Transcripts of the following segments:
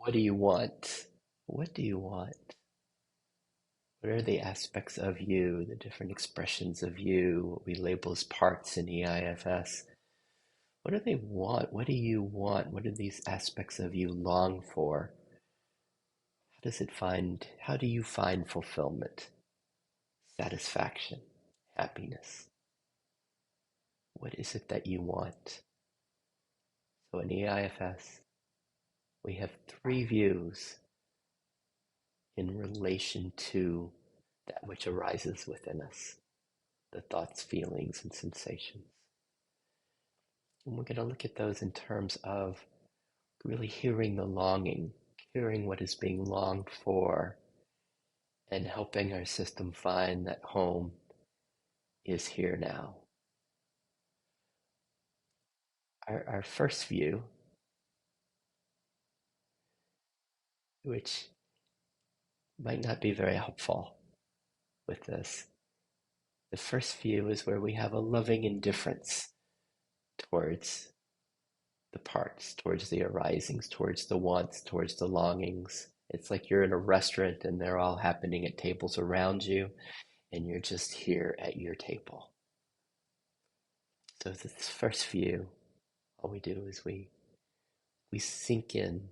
What do you want? What do you want? What are the aspects of you, the different expressions of you, what we label as parts in EIFS? What do they want? What do you want? What do these aspects of you long for? How do you find fulfillment, satisfaction, happiness? What is it that you want? So in EIFS, we have three views in relation to that which arises within us, the thoughts, feelings, and sensations. And we're going to look at those in terms of really hearing the longing, hearing what is being longed for, and helping our system find that home is here now. Our first view, which might not be very helpful with this, the first view is where we have a loving indifference towards the parts, towards the arisings, towards the wants, towards the longings. It's like you're in a restaurant and they're all happening at tables around you, and you're just here at your table. So this first view, all we do is we sink in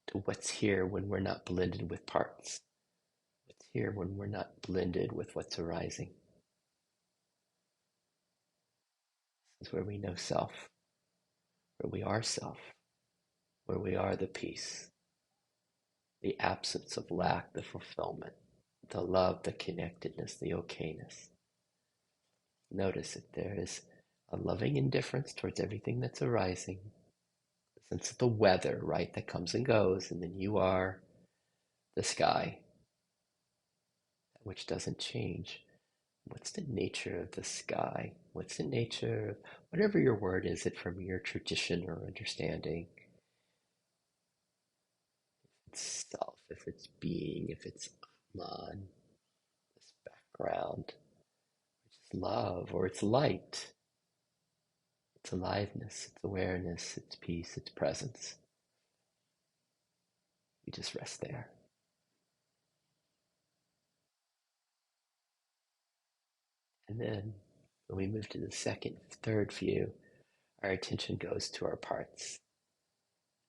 to what's here when we're not blended with parts. What's here when we're not blended with what's arising. This is where we know self, where we are self, where we are the peace, the absence of lack, the fulfillment, the love, the connectedness, the okayness. Notice that there is a loving indifference towards everything that's arising, the sense of the weather, right, that comes and goes, and then you are the sky, which doesn't change. What's the nature of the sky? What's the nature of whatever your word is, it from your tradition or understanding? It's self, if it's being, if it's Atman, this background, which is love, or it's light, it's aliveness, it's awareness, it's peace, it's presence. You just rest there. And then when we move to the second, third view, our attention goes to our parts.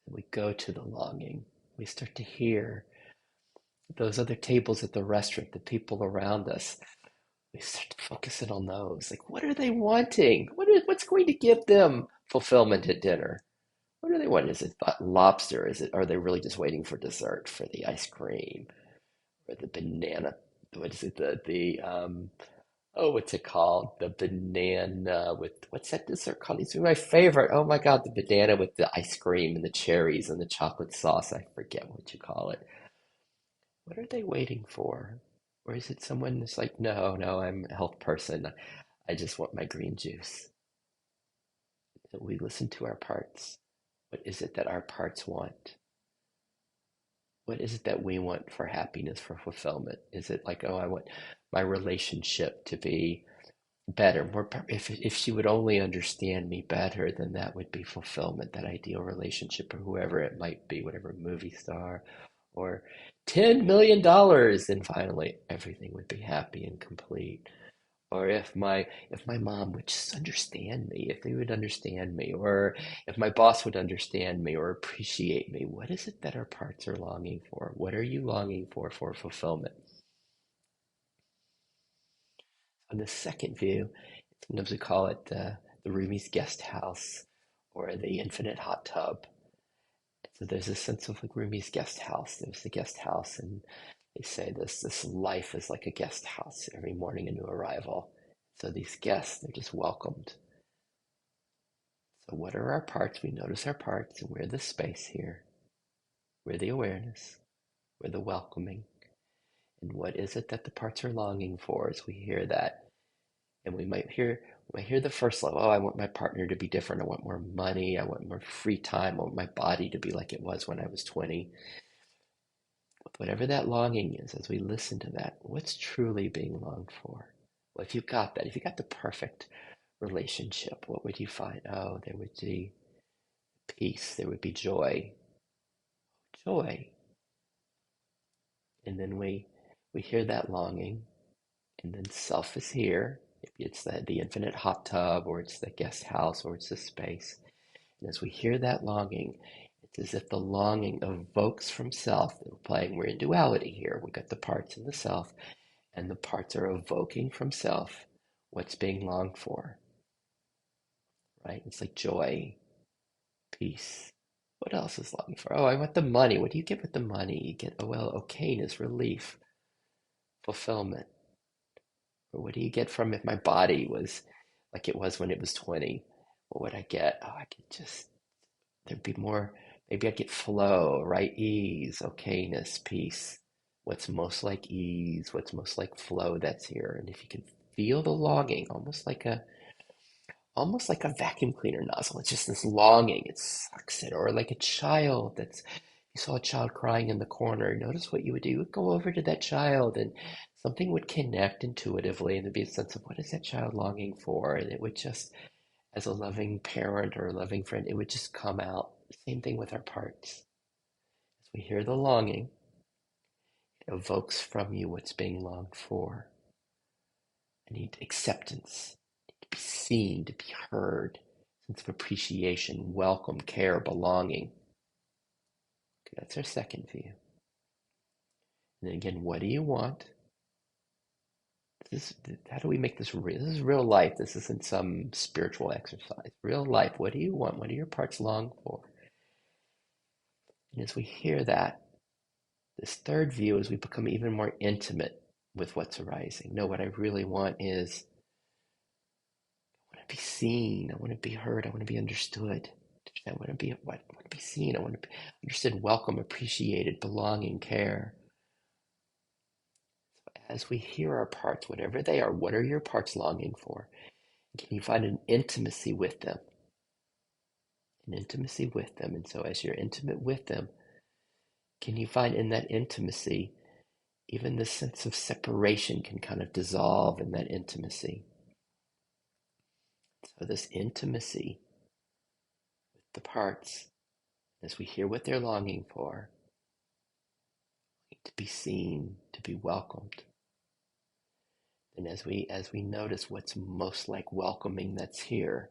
And we go to the longing. We start to hear those other tables at the restaurant, the people around us. We start to focus in on those. Like, what are they wanting? What's going to give them fulfillment at dinner? What do they want? Is it lobster? Are they really just waiting for dessert, for the ice cream or the banana? What is it? What's it called? The banana with, what's that dessert called? These are my favorite. Oh my God, the banana with the ice cream and the cherries and the chocolate sauce. I forget what you call it. What are they waiting for? Or is it someone that's like, no, no, I'm a health person. I just want my green juice. That we listen to our parts. What is it that our parts want? What is it that we want for happiness, for fulfillment? Is it like, oh, I want my relationship to be better, more, if she would only understand me better, then that would be fulfillment, that ideal relationship, or whoever it might be, whatever movie star, or $10 million, and finally everything would be happy and complete. Or if my mom would just understand me, if they would understand me, or if my boss would understand me or appreciate me. What is it that our parts are longing for? What are you longing for fulfillment? On the second view, sometimes we call it the Rumi's guest house or the infinite hot tub. So there's a sense of like Rumi's guest house. There's the guest house, and they say this life is like a guest house. Every morning a new arrival. So these guests, they're just welcomed. So what are our parts? We notice our parts, and we're the space here. We're the awareness. We're the welcoming. And what is it that the parts are longing for as we hear that? And we might hear the first level. Oh, I want my partner to be different. I want more money. I want more free time. I want my body to be like it was when I was 20. Whatever that longing is, as we listen to that, what's truly being longed for? Well, if you got that, if you got the perfect relationship, what would you find? Oh, there would be peace. There would be joy, joy. And then we hear that longing, and then self is here. Maybe it's the infinite hot tub, or it's the guest house, or it's the space. And as we hear that longing, it's as if the longing evokes from self. We're in duality here. We got the parts and the self, and the parts are evoking from self what's being longed for, right? It's like joy, peace. What else is longing for? Oh, I want the money. What do you get with the money? You get, oh, well, okayness, relief, fulfillment. Or what do you get from if my body was like it was when it was 20? What would I get? Oh, I could just, there'd be more, maybe I'd get flow, right? Ease, okayness, peace. What's most like ease, what's most like flow that's here. And if you can feel the longing, almost like a vacuum cleaner nozzle. It's just this longing. It sucks it. Or like a child that's, you saw a child crying in the corner. Notice what you would do. You would go over to that child and something would connect intuitively and there'd be a sense of what is that child longing for? And it would just, as a loving parent or a loving friend, it would just come out. Same thing with our parts. As we hear the longing, it evokes from you what's being longed for. I need acceptance, to be seen, to be heard, sense of appreciation, welcome, care, belonging. Okay, that's our second view. And then again, what do you want? How do we make this real? This is real life. This isn't some spiritual exercise. Real life. What do you want? What do your parts long for? And as we hear that, this third view, as we become even more intimate with what's arising. No, what I really want is I want to be seen. I want to be heard. I want to be understood. I want to be seen. I want to be understood, welcome, appreciated, belonging, care. As we hear our parts, whatever they are, what are your parts longing for? Can you find an intimacy with them? An intimacy with them. And so as you're intimate with them, can you find in that intimacy, even the sense of separation can kind of dissolve in that intimacy. So this intimacy with the parts, as we hear what they're longing for, to be seen, to be welcomed. And as we notice what's most like welcoming that's here,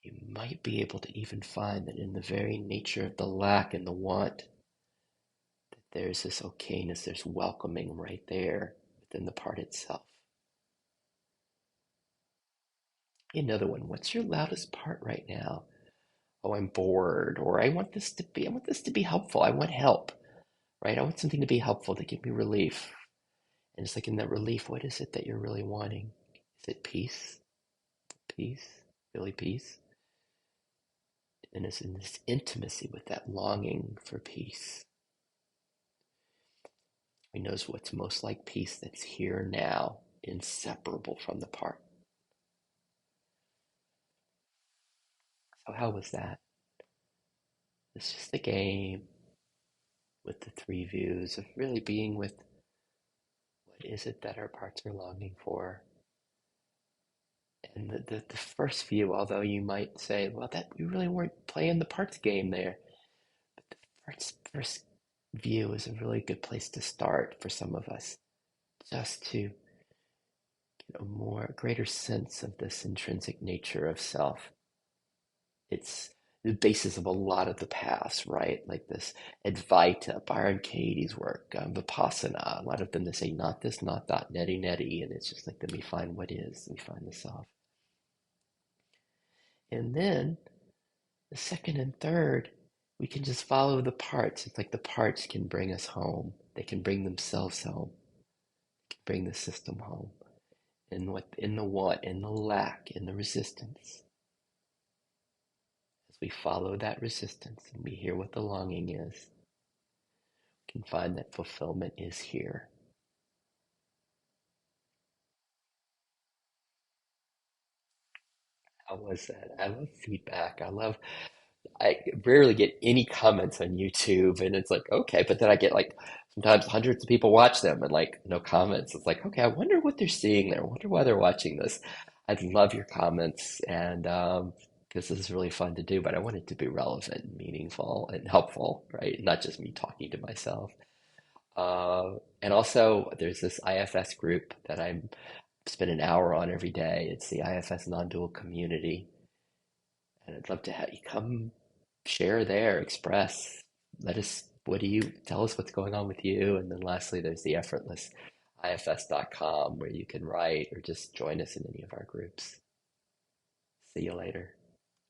you might be able to even find that in the very nature of the lack and the want, that there's this okayness, there's welcoming right there within the part itself. Another one, what's your loudest part right now? Oh, I'm bored, or I want this to be helpful. I want help, right? I want something to be helpful to give me relief. And it's like in that relief, what is it that you're really wanting? Is it peace? Peace? Really peace? And it's in this intimacy with that longing for peace. We know what's most like peace that's here now, inseparable from the part. So how was that? It's just a game with the three views of really being with what is it that our parts are longing for. And the first view, although you might say, well, that you really weren't playing the parts game there. But the first view is a really good place to start for some of us, just to get a greater sense of this intrinsic nature of self. It's the basis of a lot of the paths, right? Like this Advaita, Byron Katie's work, Vipassana, a lot of them, they say, not this, not that, neti neti. And it's just like, then we find what is, we find the self. And then the second and third, we can just follow the parts. It's like the parts can bring us home. They can bring themselves home. They can bring the system home. And in the want, in the lack, in the resistance. As we follow that resistance and we hear what the longing is, we can find that fulfillment is here. How was that? I love feedback. I rarely get any comments on YouTube, and it's like, okay, but then I get like sometimes hundreds of people watch them and like no comments. It's like, okay, I wonder what they're seeing there. I wonder why they're watching this. I'd love your comments, and because this is really fun to do, but I want it to be relevant and meaningful and helpful, right? Not just me talking to myself. And also, there's this IFS group that I spend an hour on every day. It's the IFS Non-Dual Community, and I'd love to have you come share there, express, let us, what do you, tell us what's going on with you. And then lastly, there's the Effortless, ifs.com, where you can write or just join us in any of our groups. See you later.